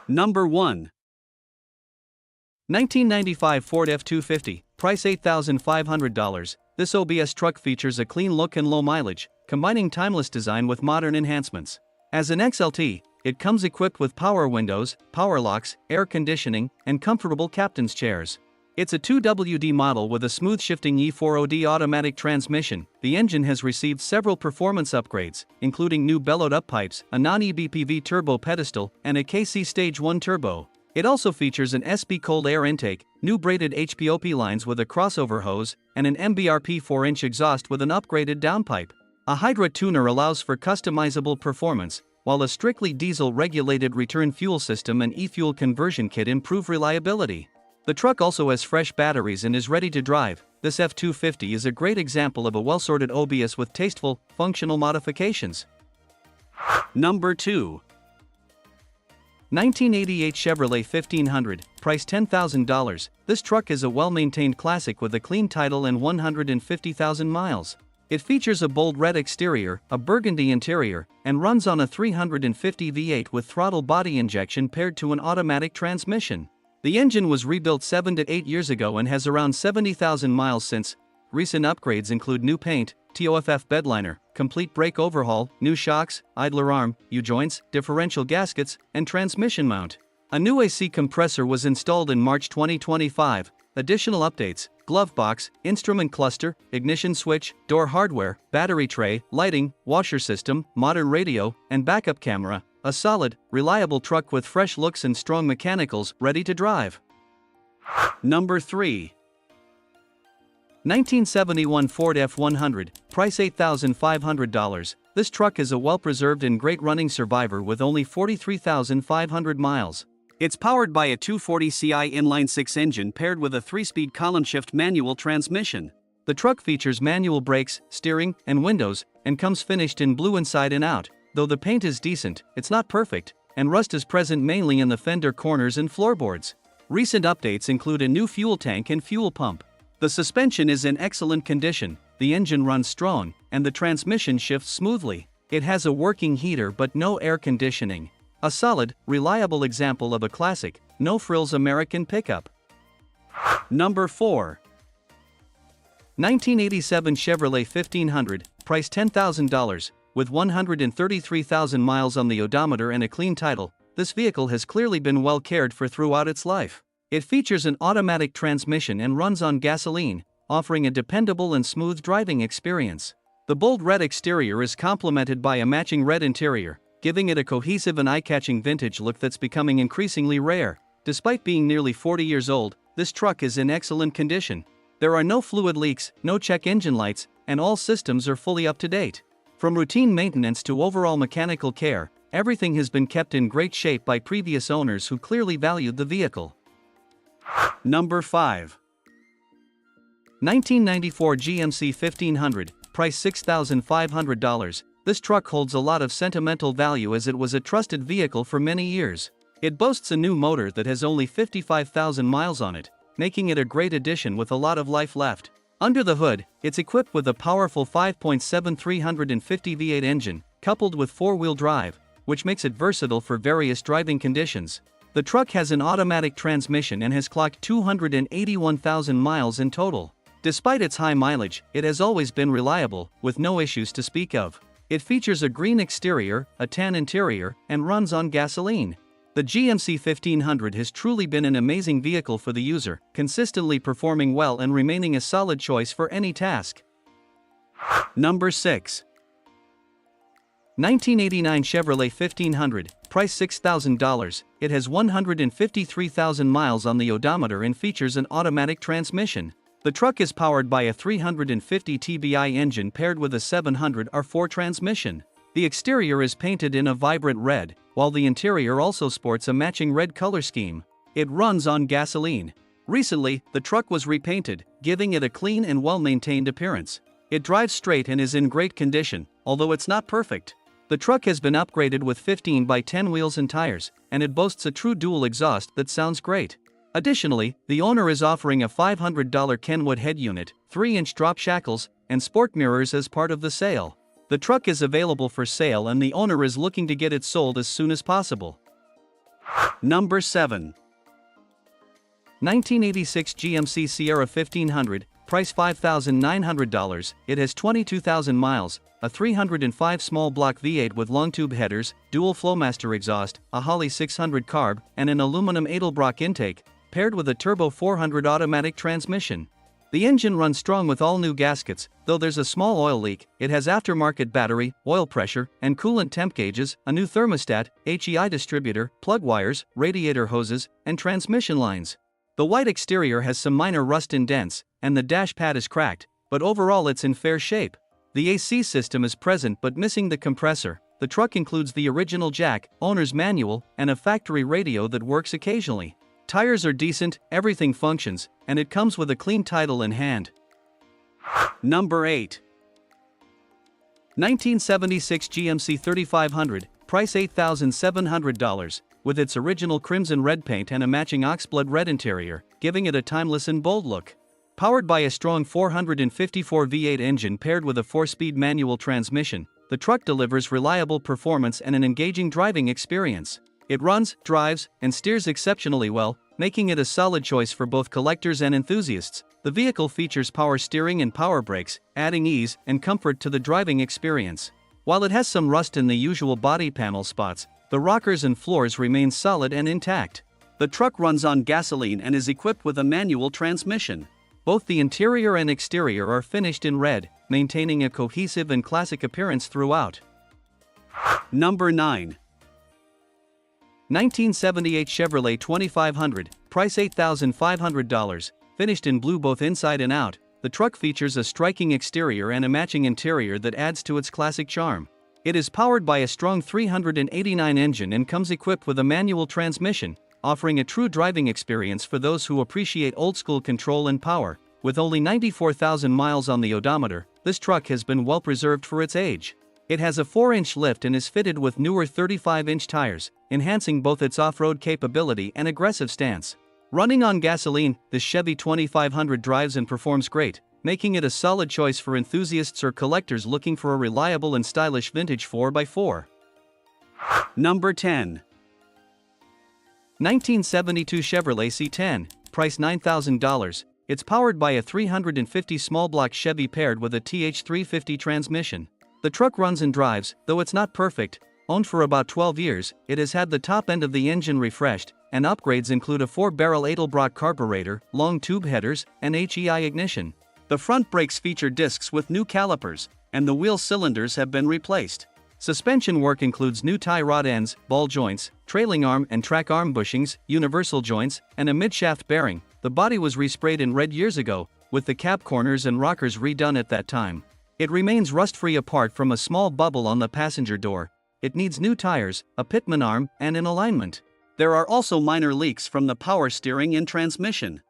Number 1. 1995 Ford F250, price $8,500. This OBS truck features a clean look and low mileage, combining timeless design with modern enhancements. As an XLT, it comes equipped with power windows, power locks, air conditioning, and comfortable captain's chairs. It's a 2WD model with a smooth shifting E4OD automatic transmission. The engine has received several performance upgrades, including new bellowed-up pipes, a non-eBPV turbo pedestal, and a KC Stage 1 turbo. It also features an SP cold air intake, new braided HPOP lines with a crossover hose, and an MBRP 4-inch exhaust with an upgraded downpipe. A Hydra tuner allows for customizable performance, while a strictly diesel-regulated return fuel system and e-fuel conversion kit improve reliability. The truck also has fresh batteries and is ready to drive. This F250 is a great example of a well-sorted OBS with tasteful, functional modifications. Number 2. 1988 Chevrolet 1500, price $10,000. This truck is a well-maintained classic with a clean title and 150,000 miles. It features a bold red exterior, a burgundy interior, and runs on a 350 V8 with throttle body injection paired to an automatic transmission. The engine was rebuilt 7 to 8 years ago and has around 70,000 miles since. Recent upgrades include new paint, TOFF bedliner, complete brake overhaul, new shocks, idler arm, U-joints, differential gaskets, and transmission mount. A new AC compressor was installed in March 2025. Additional updates: glove box, instrument cluster, ignition switch, door hardware, battery tray, lighting, washer system, modern radio, and backup camera. A solid, reliable truck with fresh looks and strong mechanicals, ready to drive. Number 3. 1971 Ford F100, price $8,500. This truck is a well-preserved and great-running survivor with only 43,500 miles. It's powered by a 240 Ci inline-6 engine paired with a 3-speed column-shift manual transmission. The truck features manual brakes, steering, and windows, and comes finished in blue inside and out. Though the paint is decent, it's not perfect, and rust is present mainly in the fender corners and floorboards. Recent updates include a new fuel tank and fuel pump. The suspension is in excellent condition, the engine runs strong, and the transmission shifts smoothly. It has a working heater but no air conditioning. A solid, reliable example of a classic, no-frills American pickup. Number 4. 1987 Chevrolet 1500, price $10,000. With 133,000 miles on the odometer and a clean title, this vehicle has clearly been well cared for throughout its life. It features an automatic transmission and runs on gasoline, offering a dependable and smooth driving experience. The bold red exterior is complemented by a matching red interior, giving it a cohesive and eye-catching vintage look that's becoming increasingly rare. Despite being nearly 40 years old, this truck is in excellent condition. There are no fluid leaks, no check engine lights, and all systems are fully up to date. From routine maintenance to overall mechanical care, everything has been kept in great shape by previous owners who clearly valued the vehicle. Number 5. 1994 GMC 1500, price $6,500. This truck holds a lot of sentimental value as it was a trusted vehicle for many years. It boasts a new motor that has only 55,000 miles on it, making it a great addition with a lot of life left. Under the hood, it's equipped with a powerful 5.7 350 V8 engine, coupled with 4-wheel drive, which makes it versatile for various driving conditions. The truck has an automatic transmission and has clocked 281,000 miles in total. Despite its high mileage, it has always been reliable, with no issues to speak of. It features a green exterior, a tan interior, and runs on gasoline. The GMC 1500 has truly been an amazing vehicle for the user, consistently performing well and remaining a solid choice for any task. Number 6. 1989 Chevrolet 1500, price $6,000. It has 153,000 miles on the odometer and features an automatic transmission. The truck is powered by a 350 TBI engine paired with a 700 R4 transmission. The exterior is painted in a vibrant red, while the interior also sports a matching red color scheme. It runs on gasoline. Recently, the truck was repainted, giving it a clean and well-maintained appearance. It drives straight and is in great condition, although it's not perfect. The truck has been upgraded with 15x10 wheels and tires, and it boasts a true dual exhaust that sounds great. Additionally, the owner is offering a $500 Kenwood head unit, 3-inch drop shackles, and sport mirrors as part of the sale. The truck is available for sale and the owner is looking to get it sold as soon as possible. Number 7. 1986 GMC Sierra 1500, price $5,900. It has 22,000 miles, a 305 small block V8 with long tube headers, dual Flowmaster exhaust, a Holley 600 carb, and an aluminum Edelbrock intake, paired with a turbo 400 automatic transmission. The engine runs strong with all new gaskets, though there's a small oil leak. It has aftermarket battery, oil pressure, and coolant temp gauges, a new thermostat, HEI distributor, plug wires, radiator hoses, and transmission lines. The white exterior has some minor rust indents, and the dash pad is cracked, but overall it's in fair shape. The AC system is present but missing the compressor. The truck includes the original jack, owner's manual, and a factory radio that works occasionally. Tires are decent, everything functions, and it comes with a clean title in hand. Number 8. 1976 GMC 3500, price $8,700, with its original crimson red paint and a matching oxblood red interior, giving it a timeless and bold look. Powered by a strong 454 V8 engine paired with a 4-speed manual transmission, the truck delivers reliable performance and an engaging driving experience. It runs, drives, and steers exceptionally well, making it a solid choice for both collectors and enthusiasts. The vehicle features power steering and power brakes, adding ease and comfort to the driving experience. While it has some rust in the usual body panel spots, the rockers and floors remain solid and intact. The truck runs on gasoline and is equipped with a manual transmission. Both the interior and exterior are finished in red, maintaining a cohesive and classic appearance throughout. Number 9. 1978 Chevrolet 2500, price $8,500, finished in blue both inside and out. The truck features a striking exterior and a matching interior that adds to its classic charm. It is powered by a strong 389 engine and comes equipped with a manual transmission, offering a true driving experience for those who appreciate old-school control and power. With only 94,000 miles on the odometer, this truck has been well preserved for its age. It has a 4-inch lift and is fitted with newer 35-inch tires, enhancing both its off-road capability and aggressive stance. Running on gasoline, the Chevy 2500 drives and performs great, making it a solid choice for enthusiasts or collectors looking for a reliable and stylish vintage 4x4. Number 10. 1972 Chevrolet C10, price $9,000. It's powered by a 350 small block Chevy paired with a TH350 transmission. The truck runs and drives, though it's not perfect. Owned for about 12 years, it has had the top end of the engine refreshed, and upgrades include a 4-barrel Edelbrock carburetor, long tube headers, and HEI ignition. The front brakes feature discs with new calipers, and the wheel cylinders have been replaced. Suspension work includes new tie rod ends, ball joints, trailing arm and track arm bushings, universal joints, and a midshaft bearing. The body was resprayed in red years ago, with the cap corners and rockers redone at that time. It remains rust-free apart from a small bubble on the passenger door. It needs new tires, a pitman arm, and an alignment. There are also minor leaks from the power steering and transmission.